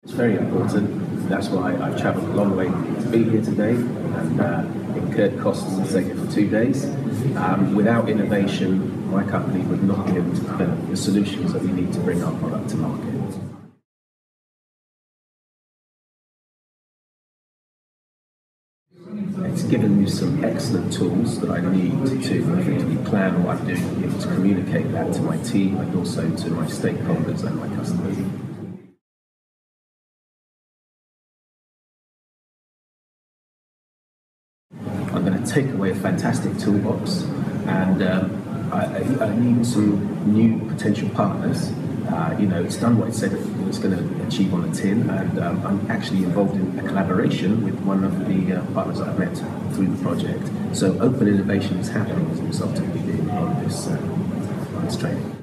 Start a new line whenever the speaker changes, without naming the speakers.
It's very important. That's why I've travelled a long way to be here today and incurred costs to stay here for 2 days. Without innovation, my company would not be able to develop the solutions that we need to bring our product to market. It's given me some excellent tools that I need to effectively plan what I'm doing, be able to communicate that to my team and also to my stakeholders and my customers. I'm going to take away a fantastic toolbox, and I need some new potential partners. It's done what it said it was going to achieve on the tin, and I'm actually involved in a collaboration with one of the partners I've met through the project. So open innovation is happening as a result of me being on this training.